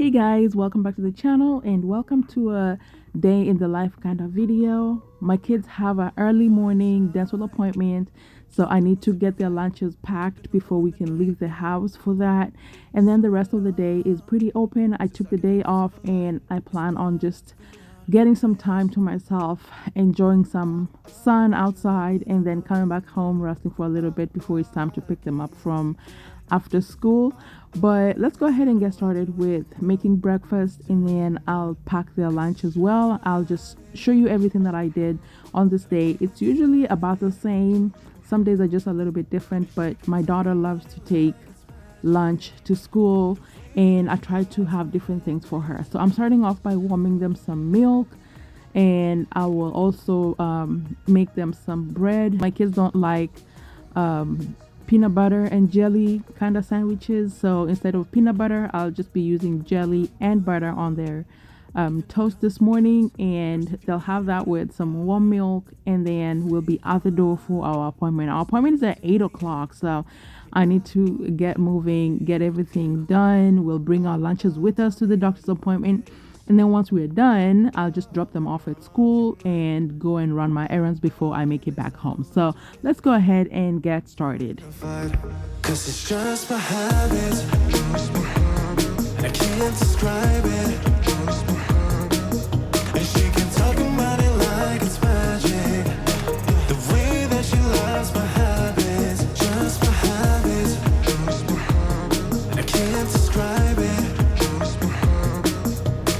Hey guys, welcome back to the channel and welcome to a day in the life kind of video. My kids have an early morning dental appointment, so I need to get their lunches packed before we can leave the house for that. And then the rest of the day is pretty open. I took the day off and I plan on just getting some time to myself, enjoying some sun outside, and then coming back home, resting for a little bit before it's time to pick them up from after school. But let's go ahead and get started with making breakfast, and then I'll pack their lunch as well. I'll just show you everything that I did on this day. It's usually about the same. Some days are just a little bit different, but my daughter loves to take lunch to school and I try to have different things for her. So I'm starting off by warming them some milk, and I will also make them some bread. My kids don't like peanut butter and jelly kind of sandwiches, so instead of peanut butter I'll just be using jelly and butter on their toast this morning, and they'll have that with some warm milk, and then we'll be out the door for our appointment. Our appointment is at 8 o'clock, so I need to get moving, get everything done. We'll bring our lunches with us to the doctor's appointment, and then once we're done, I'll just drop them off at school and go and run my errands before I make it back home. So let's go ahead and get started. 'Cause it's just my habit, and I can't describe it. And she can talk about it like it's magic. The way that she loves my habits, just my habits, and I can't describe it.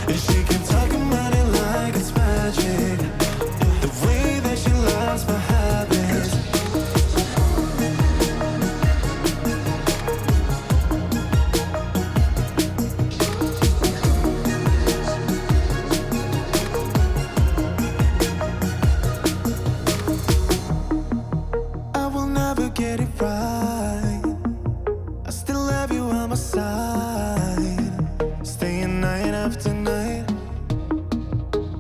And she can talk about it like it's magic. The way that she loves my habits. I will never get it right. I still have you on my side. Staying night after night.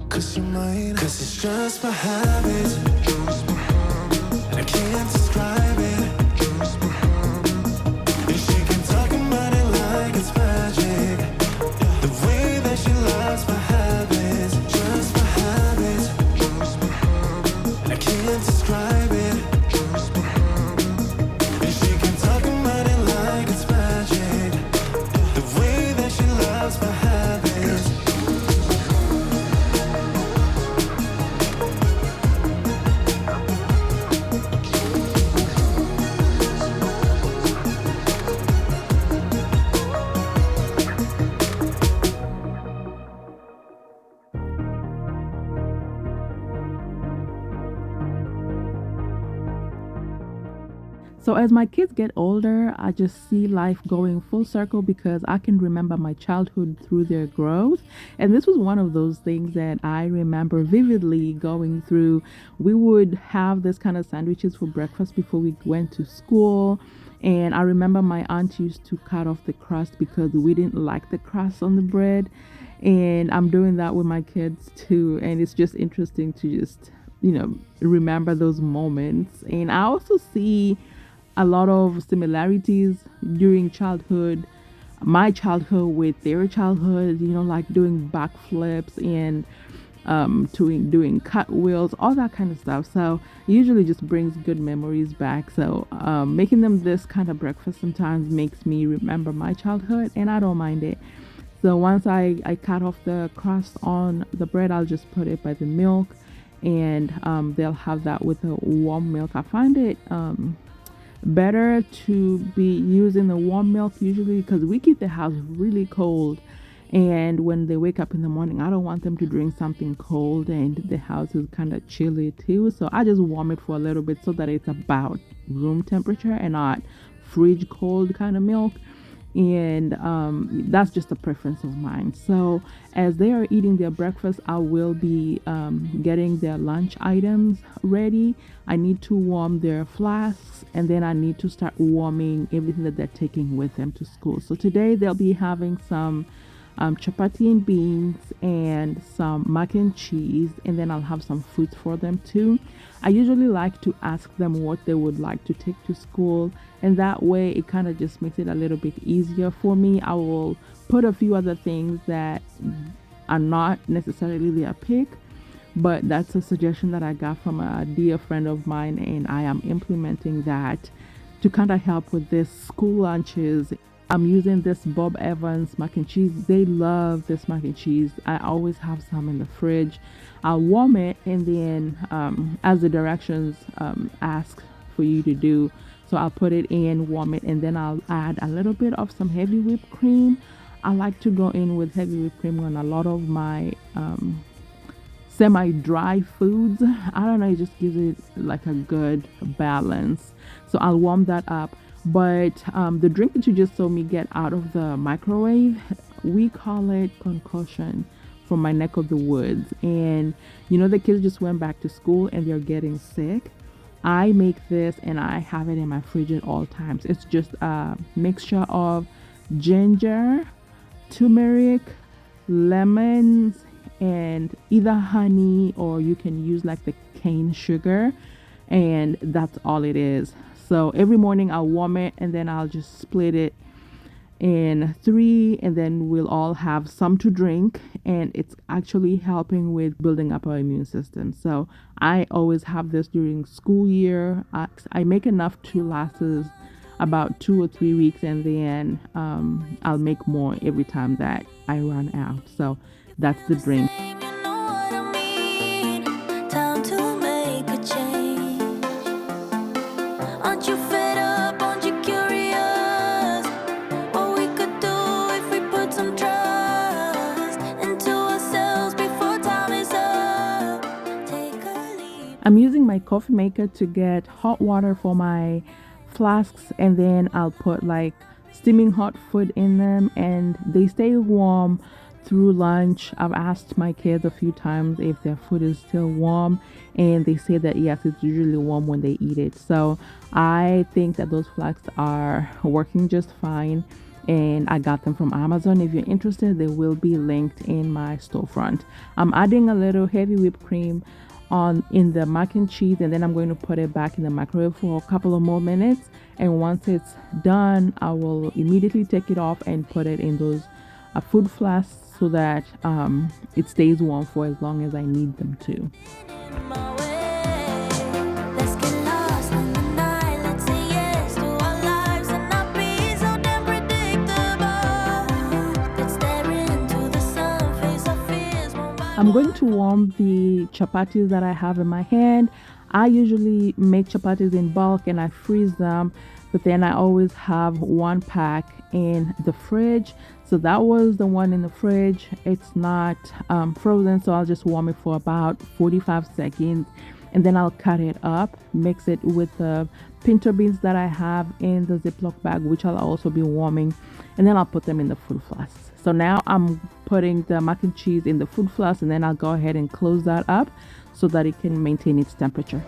'Cause you're mine. 'Cause it's just my habit, and I can't describe it. And she can talk about it like it's magic. The way that she loves my habits, just my habits, and I can't describe it. And she can talk about it like it's magic. The way that she loves my habits. So as my kids get older, I just see life going full circle because I can remember my childhood through their growth. And this was one of those things that I remember vividly going through. We would have this kind of sandwiches for breakfast before we went to school. And I remember my aunt used to cut off the crust because we didn't like the crust on the bread. And I'm doing that with my kids too. And it's just interesting to just, remember those moments. And I also see a lot of similarities during childhood, my childhood with their childhood, like doing backflips and doing cartwheels, all that kind of stuff. So it usually just brings good memories back. So making them this kind of breakfast sometimes makes me remember my childhood, and I don't mind it. So once I cut off the crust on the bread, I'll just put it by the milk, and they'll have that with the warm milk. I find it better to be using the warm milk usually because we keep the house really cold, and when they wake up in the morning I don't want them to drink something cold, and the house is kind of chilly too, so I just warm it for a little bit so that it's about room temperature and not fridge cold kind of milk. And that's just a preference of mine. So as they are eating their breakfast, I will be getting their lunch items ready. I need to warm their flasks, and then I need to start warming everything that they're taking with them to school. So today they'll be having some chapati and beans and some mac and cheese, and then I'll have some fruits for them too. I usually like to ask them what they would like to take to school, and that way it kind of just makes it a little bit easier for me. I will put a few other things that are not necessarily their pick, but that's a suggestion that I got from a dear friend of mine, and I am implementing that to kind of help with this school lunches. I'm using this Bob Evans mac and cheese. They love this mac and cheese. I always have some in the fridge. I'll warm it, and then as the directions ask for you to do, so I'll put it in, warm it, and then I'll add a little bit of some heavy whipped cream. I like to go in with heavy whipped cream on a lot of my semi-dry foods. I don't know, it just gives it like a good balance. So I'll warm that up. But the drink that you just saw me get out of the microwave, we call it concussion from my neck of the woods. And you know, the kids just went back to school and they're getting sick. I make this and I have it in my fridge at all times. It's just a mixture of ginger, turmeric, lemons, and either honey, or you can use like the cane sugar, and that's all it is. So every morning I'll warm it, and then I'll just split it in three, and then we'll all have some to drink, and it's actually helping with building up our immune system. So I always have this during school year. I make enough to last us about 2 or 3 weeks, and then I'll make more every time that I run out. So that's the drink. I'm using my coffee maker to get hot water for my flasks, and then I'll put like steaming hot food in them, and they stay warm through lunch. I've asked my kids a few times if their food is still warm, and they say that yes, it's usually warm when they eat it. So I think that those flasks are working just fine, and I got them from Amazon. If you're interested, they will be linked in my storefront. I'm adding a little heavy whipped cream on in the mac and cheese, and then I'm going to put it back in the microwave for a couple of more minutes, and once it's done, I will immediately take it off and put it in those food flasks so that it stays warm for as long as I need them to. I'm going to warm the chapatis that I have in my hand. I usually make chapatis in bulk and I freeze them, but then I always have one pack in the fridge. So that was the one in the fridge. It's not frozen, so I'll just warm it for about 45 seconds, and then I'll cut it up, mix it with the pinto beans that I have in the Ziploc bag, which I'll also be warming, and then I'll put them in the food flasks. So now I'm putting the mac and cheese in the food flask, and then I'll go ahead and close that up so that it can maintain its temperature.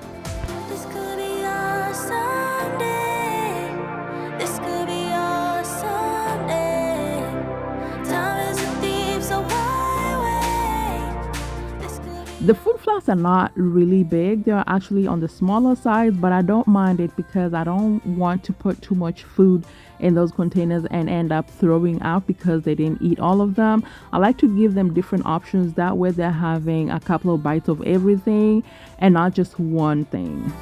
The food flasks are not really big. They're actually on the smaller side, but I don't mind it because I don't want to put too much food in those containers and end up throwing out because they didn't eat all of them. I like to give them different options. That way they're having a couple of bites of everything and not just one thing.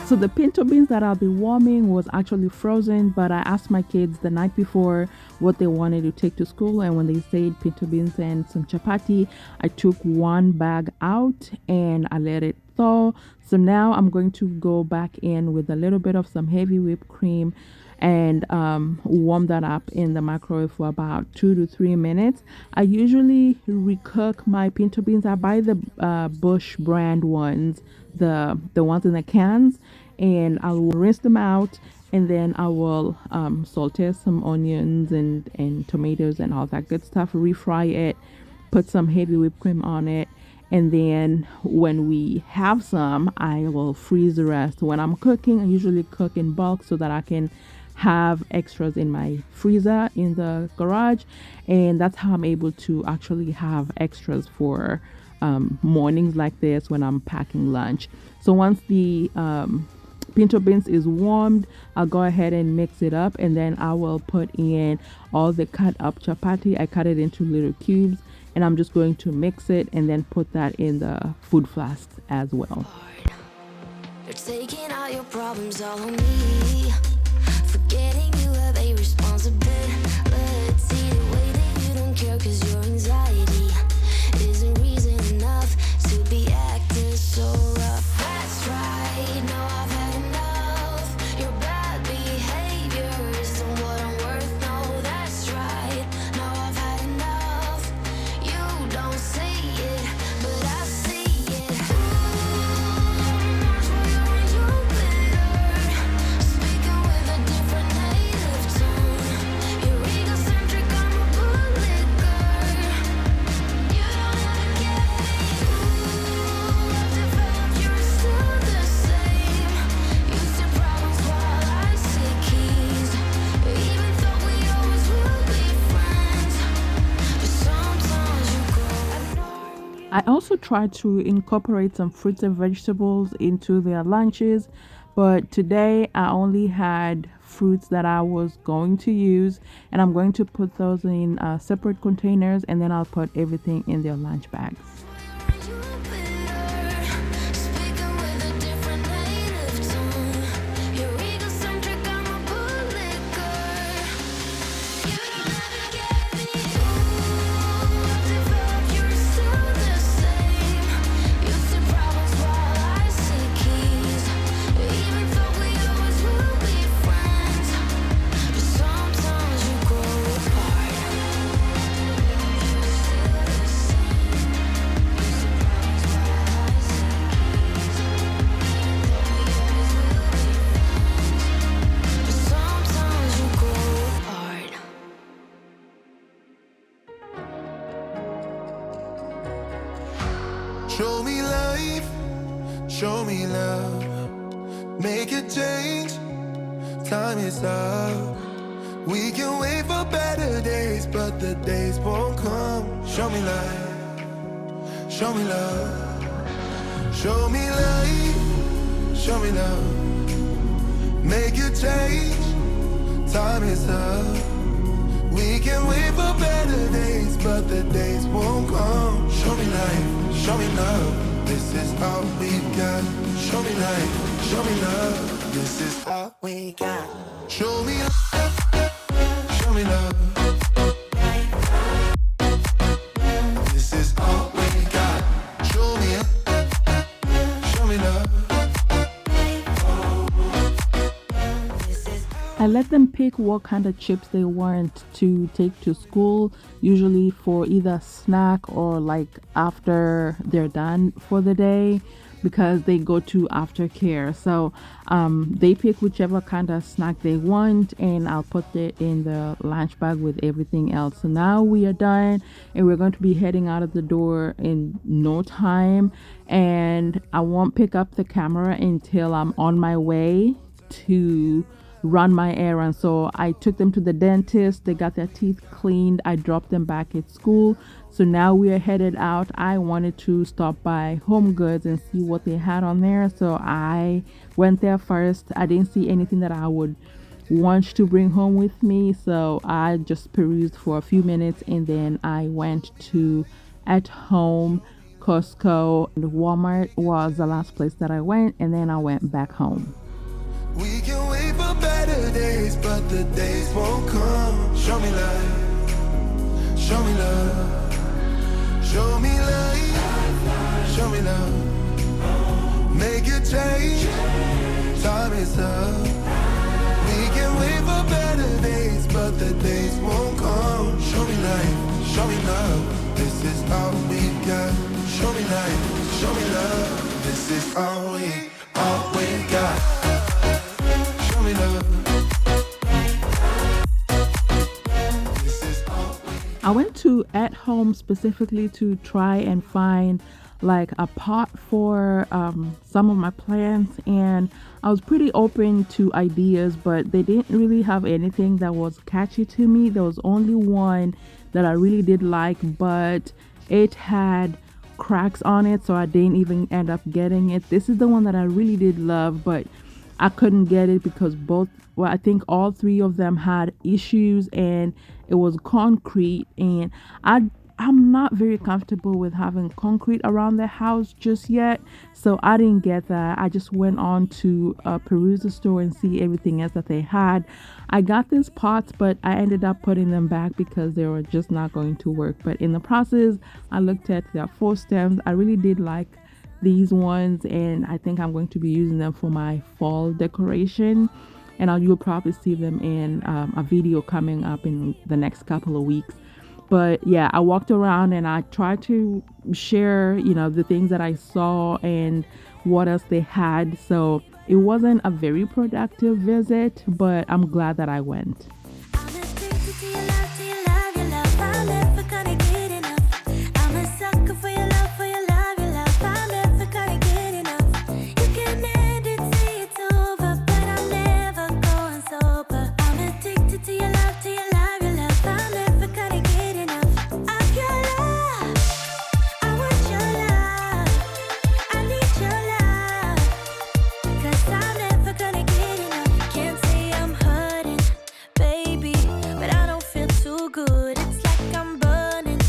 So the pinto beans that I'll be warming was actually frozen, but I asked my kids the night before what they wanted to take to school, and when they said pinto beans and some chapati, I took one bag out and I let it thaw. So now I'm going to go back in with a little bit of some heavy whipped cream and warm that up in the microwave for about 2 to 3 minutes. I usually recook my pinto beans. I buy the Bush brand ones, the ones in the cans, and I'll rinse them out, and then I will saute some onions and tomatoes and all that good stuff, refry it, put some heavy whipped cream on it, and then when we have some, I will freeze the rest. When I'm cooking, I usually cook in bulk so that I can have extras in my freezer in the garage, and that's how I'm able to actually have extras for mornings like this when I'm packing lunch. So once the pinto beans is warmed, I'll go ahead and mix it up, and then I will put in all the cut up chapati. I cut it into little cubes, and I'm just going to mix it and then put that in the food flasks as well. You're taking all your problems all on me, forgetting you have a responsibility. The way that you don't care cause your anxiety isn't reason enough to be acting so rough. That's right, now I've had enough. Your bad behavior isn't what I'm worth. No, that's right, now I've had enough. You don't see it, but I see it. Speaking with a different native tone. You're egocentric, I'm a bootlicker. You don't ever get me. I've developed, you're still the same. You see problems while I see keys. Even though we always will be friends, but sometimes you grow. I also try to incorporate some fruits and vegetables into their lunches, but today I only had fruits that I was going to use, and I'm going to put those in separate containers, and then I'll put everything in their lunch bags. Speaking with a different native tone. You're egocentric, I'm a bootlicker. You don't ever get me. I've developed, you're still the same. You see problems while I see keys. Even though we always will be friends, but sometimes you grow apart. But sometimes you grow apart. Show me life, show me love, make a change, time is up. We can wait for better days, but the days won't come. Show me life, show me love, show me life, show me love, make a change, time is up. We can wait for better days, but the days won't come. Show me life, show me love, this is all we got. Show me life, show me love, this is all we got. Show me love, show me love. This is all we got. Show me love. I let them pick what kind of chips they want to take to school, usually for either snack or like after they're done for the day, because they go to aftercare. So they pick whichever kind of snack they want, and I'll put it in the lunch bag with everything else. So now we are done, and we're going to be heading out of the door in no time, and I won't pick up the camera until I'm on my way to run my errands. So I took them to the dentist, they got their teeth cleaned, I dropped them back at school. So now we are headed out. I wanted to stop by Home Goods and see what they had on there, so I went there first. I didn't see anything that I would want to bring home with me, so I just perused for a few minutes, and then I went to At Home, Costco, and Walmart was the last place that I went, and then I went back home. We can wait for better days, but the days won't come. Show me life, show me love, show me life, show me love, make a change, time is up. We can wait for better days, but the days won't come. Show me life, show me love, this is all we got. Show me life, show me love, this is all we got. Show me love. I went to At Home specifically to try and find like a pot for some of my plants, and I was pretty open to ideas, but they didn't really have anything that was catchy to me. There was only one that I really did like, but it had cracks on it, so I didn't even end up getting it. This is the one that I really did love, but I couldn't get it because I think all three of them had issues, and it was concrete, and I I'm not very comfortable with having concrete around the house just yet, so I didn't get that. I just went on to peruse the store and see everything else that they had. I got these pots, but I ended up putting them back because they were just not going to work. But in the process, I looked at their 4 stems. I really did like these ones, and I think I'm going to be using them for my fall decoration. And you'll probably see them in a video coming up in the next couple of weeks. But yeah, I walked around and I tried to share, the things that I saw and what else they had. So it wasn't a very productive visit, but I'm glad that I went. I'm addicted to your love, to your love, your love. I'm never gonna get enough. I'm a sucker for your love, for your love, your love. I'm never gonna get enough. You can end it, say it's over, but I'm never going sober. I'm addicted to your love, to your love, your love. I'm never gonna get enough of your love. I want your love. I need your love. 'Cause I'm never gonna get enough. Can't say I'm hurting, baby, but I don't feel too good. It's like I'm burning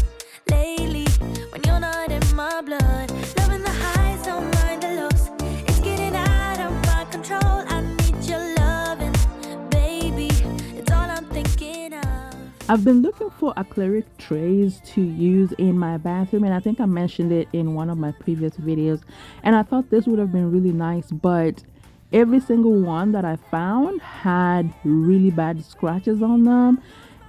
lately when you're not in my blood. Loving the highs, don't mind the lows. It's getting out of my control. I need your loving, baby. It's all I'm thinking of. I've been looking for acrylic trays to use in my bathroom, and I think I mentioned it in one of my previous videos. And I thought this would have been really nice, but every single one that I found had really bad scratches on them,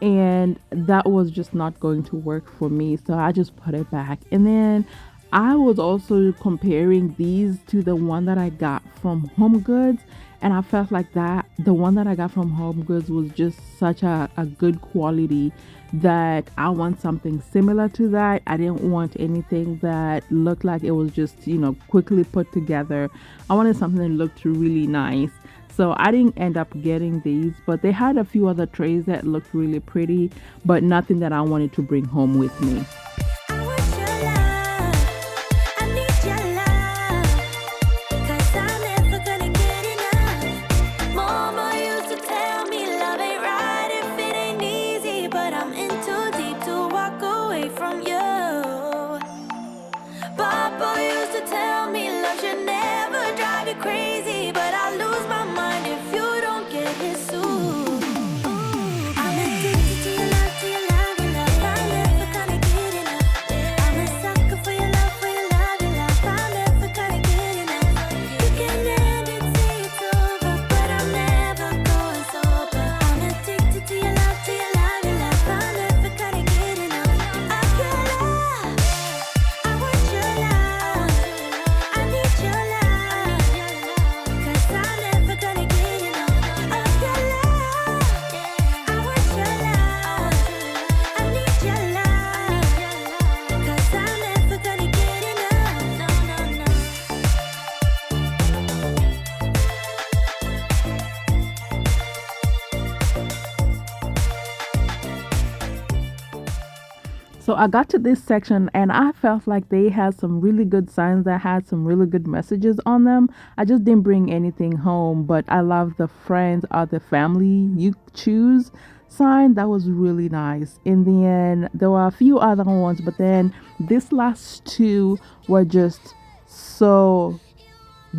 and that was just not going to work for me. So I just put it back. And then I was also comparing these to the one that I got from Home Goods, and I felt like that the one that I got from Home Goods was just such a good quality that I want something similar to that. I didn't want anything that looked like it was just, quickly put together. I wanted something that looked really nice. So I didn't end up getting these, but they had a few other trays that looked really pretty, but nothing that I wanted to bring home with me. I want your love. I need your love. 'Cause I'm never gonna get enough. Mama used to tell me love ain't right if it ain't easy, but I'm in too deep to walk away from you. Papa used to tell me love should never drive you crazy, but I lose my mind if you don't get his soothe. I'm addicted to your love, to your love, your love. I'm never gonna get enough. I'm a sucker for your love, for your love, your love. I'm never gonna get enough. You can end it, say it's over, but I'm never going sober. I'm addicted to your love, to your love, your love. I'm never gonna get enough of your love. I want your love. I need your love. 'Cause I'm never gonna get enough of your love. I want your love. I need your love. 'Cause I'm never gonna get enough. No, no, no. So I got to this section and I felt like they had some really good signs that had some really good messages on them. I just didn't bring anything home, but I love the friends or the family you choose sign. That was really nice. In the end, there were a few other ones, but then this last two were just so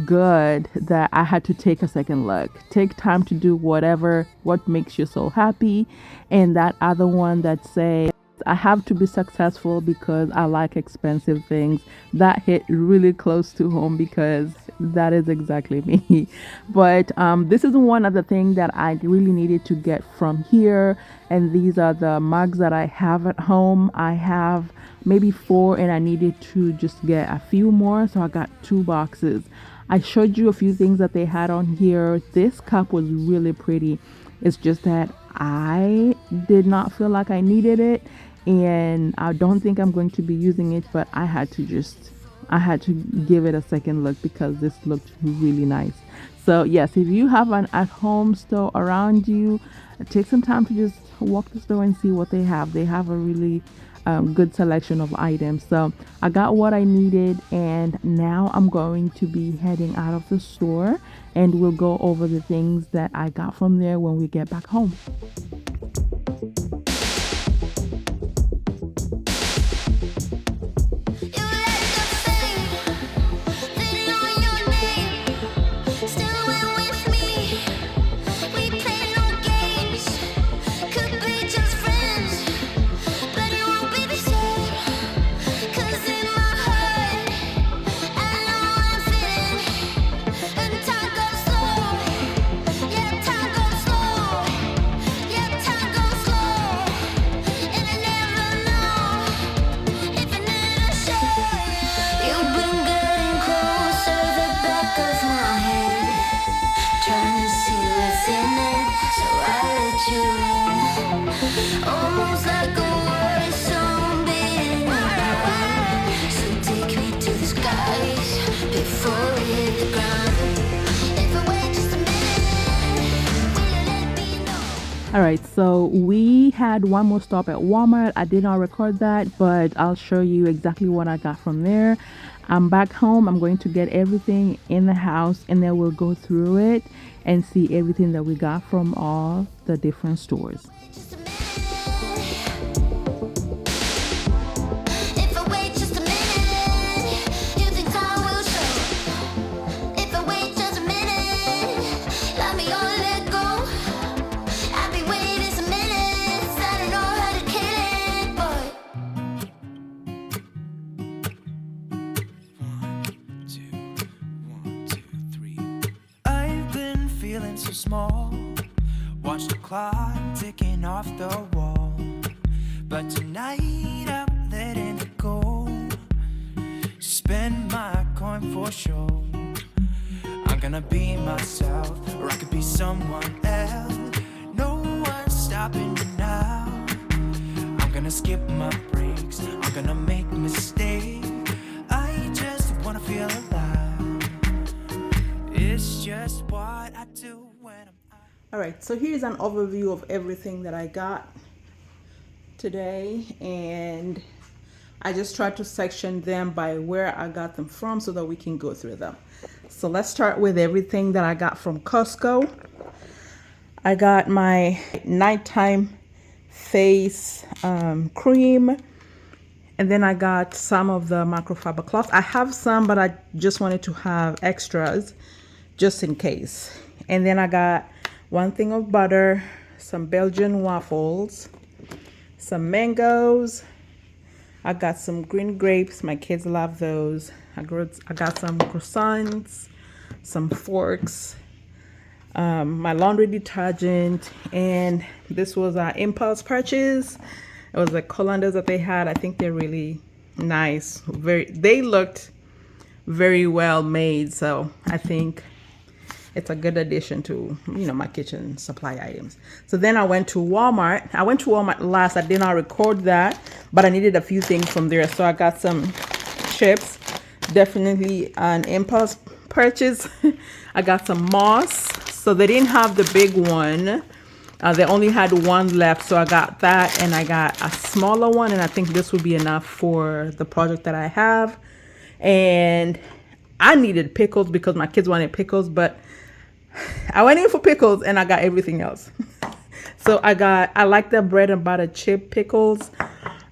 good that I had to take a second look. Take time to do what makes you so happy. And that other one that say I have to be successful because I like expensive things. That hit really close to home because that is exactly me. But this is one other thing that I really needed to get from here. And these are the mugs that I have at home. I have maybe 4 and I needed to just get a few more. So I got 2 boxes. I showed you a few things that they had on here. This cup was really pretty. It's just that I did not feel like I needed it, and I don't think I'm going to be using it, but I had to give it a second look because this looked really nice. So yes, if you have an at-home store around you, take some time to just walk the store and see what they have. They have a really good selection of items. So I got what I needed, and now I'm going to be heading out of the store, and we'll go over the things that I got from there when we get back home. Almost like a war song beating around. So take me to the skies before we hit the ground. If I wait just a minute, will you let me know? All right, so we had one more stop at Walmart. I did not record that, but I'll show you exactly what I got from there. I'm back home. I'm going to get everything in the house, and then we'll go through it and see everything that we got from all the different stores. Just a minute. If I wait just a minute, you think time will show. If I wait just a minute, let me all let go. I've been waiting some minutes, I don't know how to kill it, boy. I've been feeling so small. Watch the clock ticking off the wall. But tonight I'm letting it go. Spend my coin for sure. I'm gonna be myself, or I could be someone else. No one's stopping me now. I'm gonna skip my breaks, I'm gonna make mistakes. I just wanna feel alive. It's just what I do when I'm out. All right, so here's an overview of everything that I got today, and I just tried to section them by where I got them from so that we can go through them. So let's start with everything that I got from Costco. I got my nighttime face cream, and then I got some of the microfiber cloth. I have some, but I just wanted to have extras just in case. And then I got one thing of butter, some Belgian waffles, some mangoes. I got some green grapes. My kids love those. I got some croissants, some forks, my laundry detergent, and this was an impulse purchase. It was the colanders that they had. I think they're really nice. They looked very well made, so I think it's a good addition to, my kitchen supply items. So then I went to Walmart. I went to Walmart last. I did not record that, but I needed a few things from there. So I got some chips, definitely an impulse purchase. I got some moss. So they didn't have the big one. They only had one left. So I got that, and I got a smaller one. And I think this would be enough for the project that I have. And I needed pickles because my kids wanted pickles, but I went in for pickles and I got everything else. So I like the bread and butter chip pickles,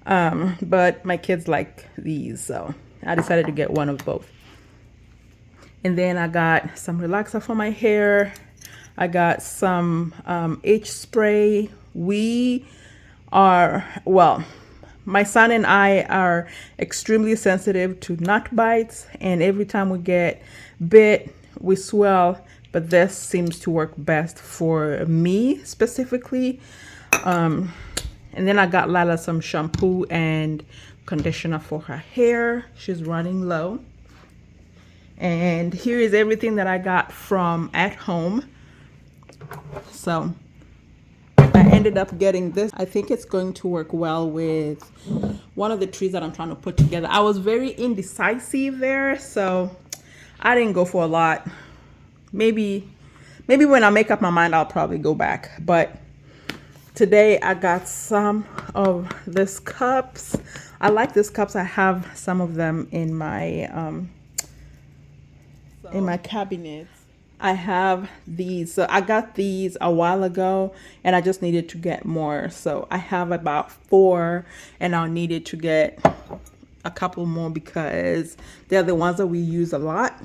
but my kids like these, so I decided to get one of both. And then I got some relaxer for my hair. I got some itch spray. My son and I are extremely sensitive to nut bites, and every time we get bit, we swell. But this seems to work best for me specifically. And then I got Lala some shampoo and conditioner for her hair. She's running low. And here is everything that I got from at home. So I ended up getting this. I think it's going to work well with one of the trees that I'm trying to put together. I was very indecisive there, so I didn't go for a lot. Maybe when I make up my mind, I'll probably go back. But Today I got some of this cups. I like these cups. I have some of them in my cabinet. I have these. So I got these a while ago and I just needed to get more. So I have about 4 and I'll needed to get a couple more because they're the ones that we use a lot.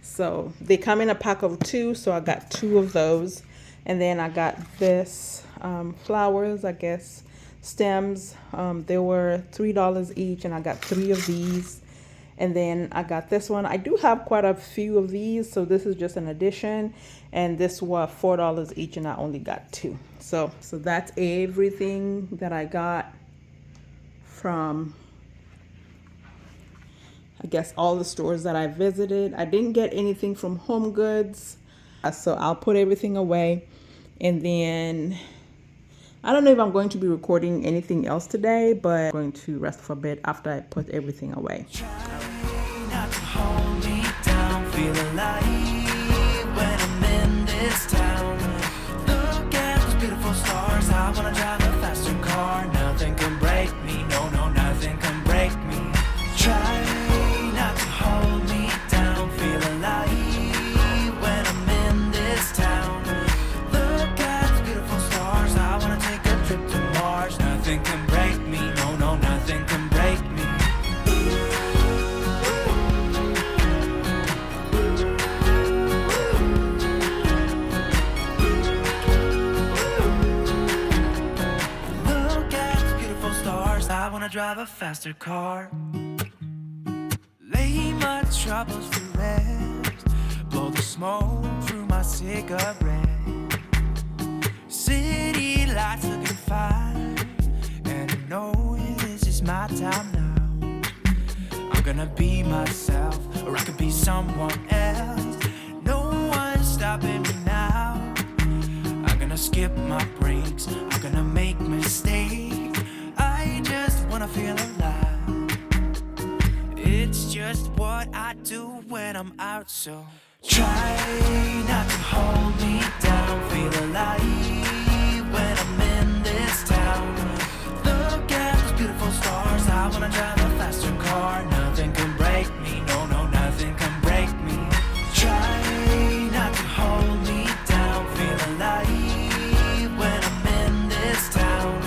So they come in a pack of 2, so I got 2 of those. And then I got this flowers, I guess, stems. They were $3 each, and I got 3 of these. And then I got this one. I do have quite a few of these, so this is just an addition. And this was $4 each, and I only got 2. So that's everything that I got from, I guess, all the stores that I visited. I didn't get anything from Home Goods, so I'll put everything away. And then I don't know if I'm going to be recording anything else today, but I'm going to rest for a bit after I put everything away. Try not to hold me down, feel alive when I'm in this town. Look at those beautiful stars, I wanna drive a faster car. Nothing can break me, no, no, nothing can break me. Try not to hold me down, feel alive when I'm in this town. Look at those beautiful stars, I wanna take a trip to Mars. Nothing can break me, no, no, nothing can break me. I wanna drive a faster car. Lay my troubles to rest. Blow the smoke through my cigarette. City lights looking fine, and I know this is my time now. I'm gonna be myself, or I could be someone else. No one's stopping me now. I'm gonna skip my breaks, I'm gonna make mistakes. I just wanna feel alive. It's just what I do when I'm out, so try not to hold me down. Feel alive when I'm in this town. Look at those beautiful stars, I wanna drive a faster car. Nothing can break me, no, no, nothing can break me. Try not to hold me down. Feel alive when I'm in this town.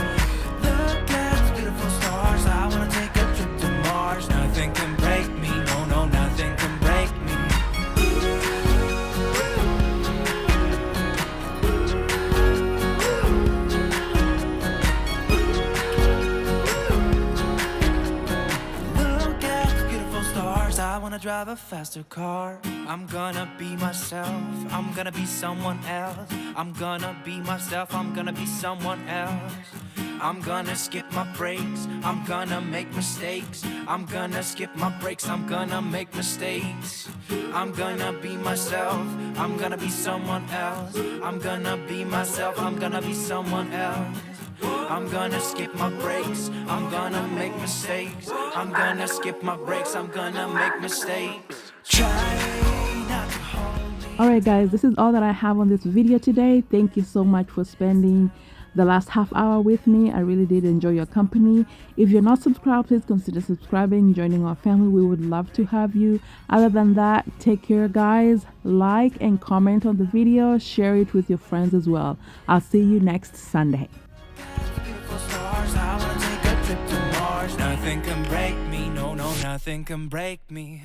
Nothing can break me, no, no, nothing can break me. Look at the beautiful stars, I wanna drive a faster car. I'm gonna be myself, I'm gonna be someone else. I'm gonna be myself, I'm gonna be someone else. I'm gonna skip my breaks, I'm gonna make mistakes. I'm gonna skip my breaks, I'm gonna make mistakes. I'm gonna be myself, I'm gonna be someone else. I'm gonna be myself, I'm gonna be someone else. I'm gonna skip my breaks, I'm gonna make mistakes. I'm gonna skip my breaks, I'm gonna make mistakes. Try not to hold me. All right, guys, this is all that I have on this video today. Thank you so much for spending the last half hour with me. I really did enjoy your company. If you're not subscribed, please consider subscribing, joining our family. We would love to have you. Other than that, take care, guys. Like and comment on the video, share it with your friends as well. I'll see you next Sunday. Beautiful stars, I wanna take a trip to Mars. Nothing can break me, no, no, nothing can break me.